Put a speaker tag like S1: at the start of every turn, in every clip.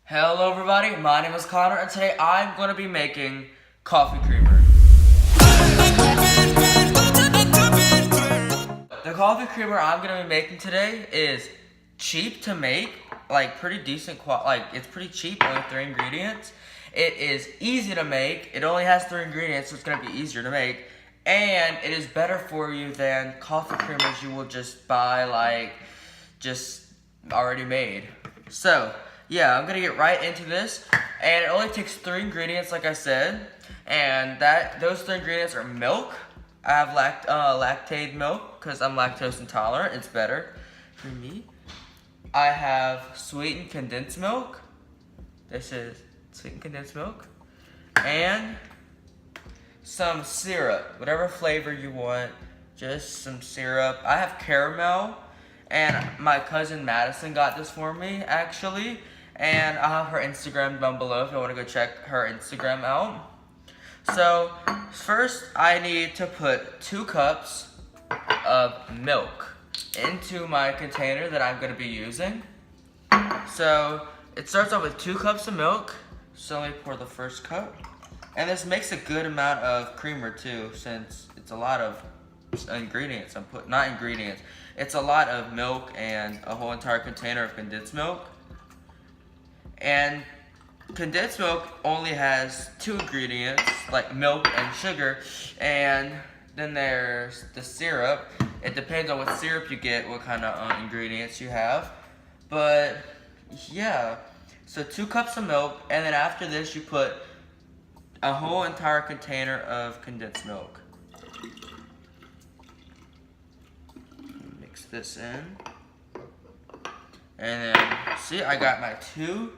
S1: Hello everybody, my name is Connor and today I'm going to be making coffee creamer. The coffee creamer I'm going to be making today is cheap to make, like pretty decent it's pretty cheap, only 3 ingredients. It is easy to make, it only has 3 ingredients so it's going to be easier to make. And it is better for you than coffee creamers you will just buy just already made. So, yeah, I'm gonna get right into this, and it only takes 3 ingredients, like I said, and those 3 ingredients are milk. I have lactate milk because I'm lactose intolerant. It's better for me. I have sweetened condensed milk. This is sweetened condensed milk, and some syrup, whatever flavor you want. Just some syrup. I have caramel, and my cousin Madison got this for me actually. And I'll have her Instagram down below if you want to go check her Instagram out. So, first I need to put 2 cups of milk into my container that I'm going to be using. So, it starts off with 2 cups of milk. So, let me pour the first cup. And this makes a good amount of creamer too, since it's a lot of ingredients. It's a lot of milk and a whole entire container of condensed milk. And condensed milk only has 2 ingredients, like milk and sugar, and then there's the syrup. It depends on what syrup you get, what kind of ingredients you have. But yeah, so 2 cups of milk, and then after this you put a whole entire container of condensed milk. Mix this in. And then, see, I got my 2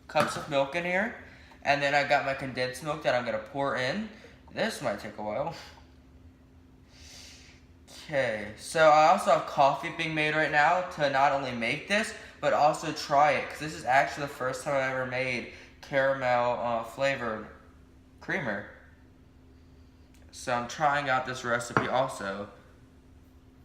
S1: cups of milk in here, and then I got my condensed milk that I'm gonna pour in. This might take a while. Okay, so I also have coffee being made right now to not only make this, but also try it, because this is actually the first time I ever made caramel flavored creamer. So I'm trying out this recipe also.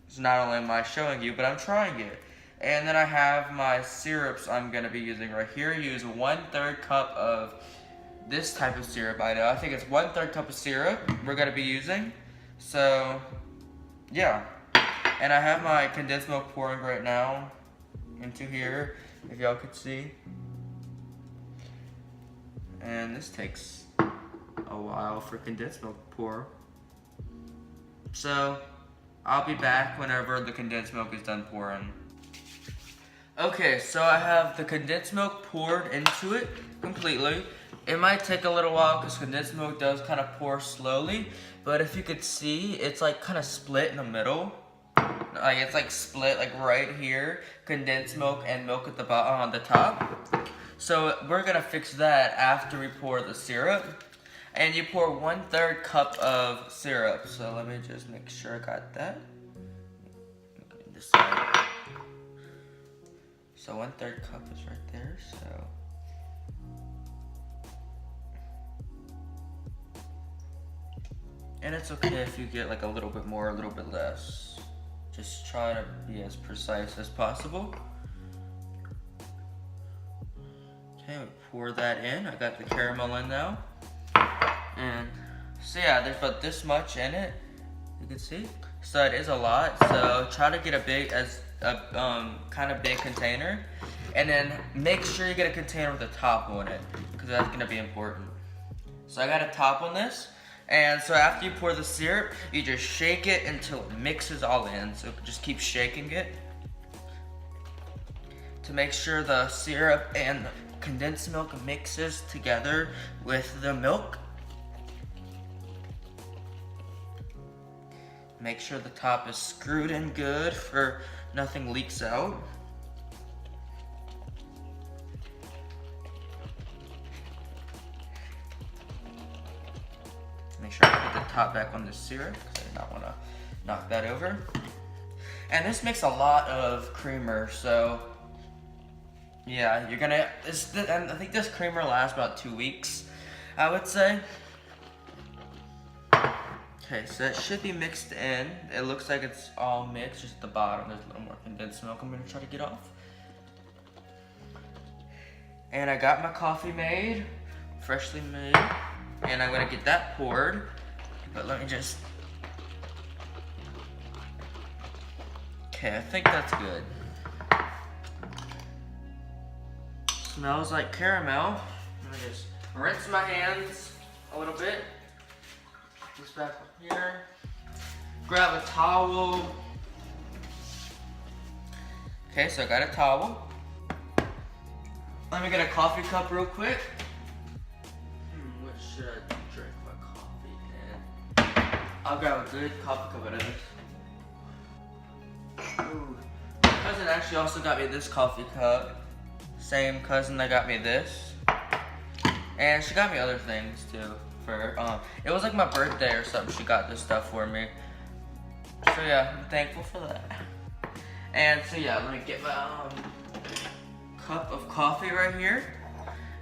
S1: So not only am I showing you, but I'm trying it. And then I have my syrups I'm going to be using right here. Use 1/3 cup of this type of syrup. I think it's 1/3 cup of syrup we're going to be using. So, yeah. And I have my condensed milk pouring right now into here, if y'all could see. And this takes a while for condensed milk to pour. So, I'll be back whenever the condensed milk is done pouring. Okay, so I have the condensed milk poured into it completely. It might take a little while because condensed milk does kind of pour slowly, but if you could see, it's like kind of split in the middle. Like it's like split like right here, condensed milk and milk at the bottom on the top. So we're gonna fix that after we pour the syrup. And you pour 1/3 cup of syrup. So let me just make sure I got that. This side. So 1/3 cup is right there, so. And it's okay if you get like a little bit more, a little bit less. Just try to be as precise as possible. Okay, we pour that in. I got the caramel in now. And so yeah, there's about this much in it. You can see. So it is a lot. So try to get a kind of big container, and then make sure you get a container with a top on it, because that's gonna be important. So I got a top on this, and so after you pour the syrup, you just shake it until it mixes all in. So just keep shaking it to make sure the syrup and the condensed milk mixes together with the milk. Make sure the top is screwed in good for nothing leaks out. Make sure I put the top back on the syrup because I do not want to knock that over. And this makes a lot of creamer, so yeah, you're gonna. And I think this creamer lasts about 2 weeks, I would say. Okay, so it should be mixed in. It looks like it's all mixed, just at the bottom there's a little more condensed milk I'm gonna try to get off. And I got my coffee made, freshly made. And I'm gonna get that poured. But let me just... Okay, I think that's good. Smells like caramel. Let me just rinse my hands a little bit. Put this back up here. Grab a towel. Okay, so I got a towel. Let me get a coffee cup real quick. What should I drink my coffee in? I'll grab a good coffee cup out of this. Ooh. My cousin actually also got me this coffee cup. Same cousin that got me this. And she got me other things too. It was like my birthday or something, she got this stuff for me. So yeah, I'm thankful for that. And so yeah, let me get my cup of coffee right here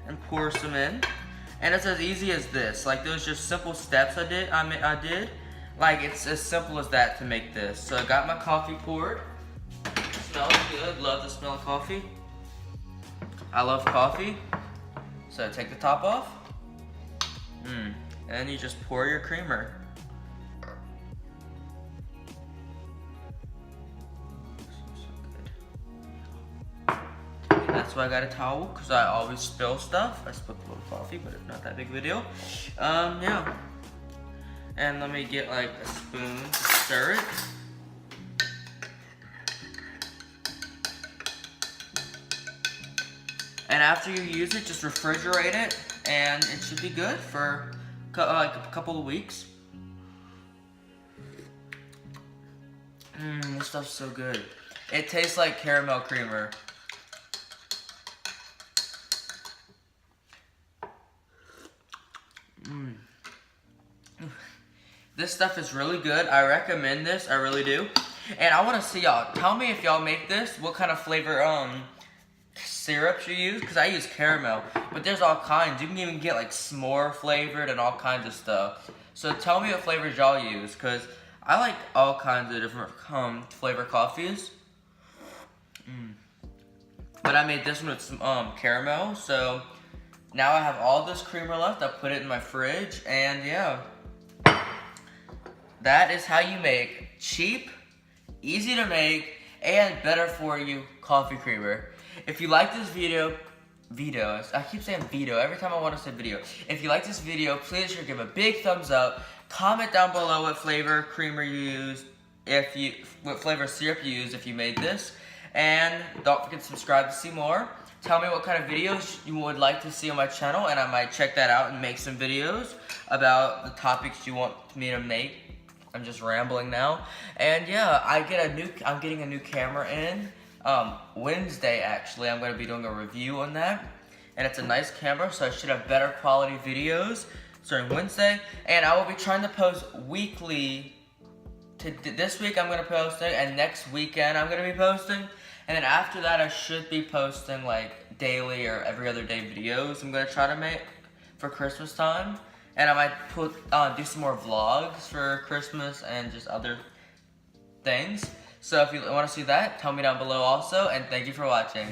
S1: and pour some in. And it's as easy as this. Like those just simple steps I did. Like it's as simple as that to make this. So I got my coffee poured. It smells good, love the smell of coffee. I love coffee. So take the top off. And then you just pour your creamer. That's why I got a towel, because I always spill stuff. I spilled a little coffee, but it's not that big of a deal. Yeah. And let me get like a spoon to stir it. And after you use it, just refrigerate it, and it should be good for like a couple of weeks. This stuff's so good. It tastes like caramel creamer. This stuff is really good. I recommend this, I really do. And I want to see y'all. Tell me if y'all make this, what kind of flavor syrups you use, because I use caramel, but there's all kinds. You can even get like s'more flavored and all kinds of stuff. So tell me what flavors y'all use, because I like all kinds of different flavor coffees. But I made this one with some caramel, so now I have all this creamer left. I put it in my fridge, and yeah. That is how you make cheap, easy to make, and better for you coffee creamer. If you like this video, I keep saying video every time I want to say video. If you like this video, please sure give a big thumbs up. Comment down below what flavor creamer you used, what flavor syrup you used if you made this. And don't forget to subscribe to see more. Tell me what kind of videos you would like to see on my channel, and I might check that out and make some videos about the topics you want me to make. I'm just rambling now. And yeah, I'm getting a new camera in. Wednesday actually, I'm going to be doing a review on that, and it's a nice camera, so I should have better quality videos starting Wednesday. And I will be trying to post weekly. This week I'm going to post it, and next weekend I'm going to be posting, and then after that I should be posting like daily or every other day videos I'm going to try to make for Christmas time. And I might do some more vlogs for Christmas and just other things. So if you want to see that, tell me down below also, and thank you for watching.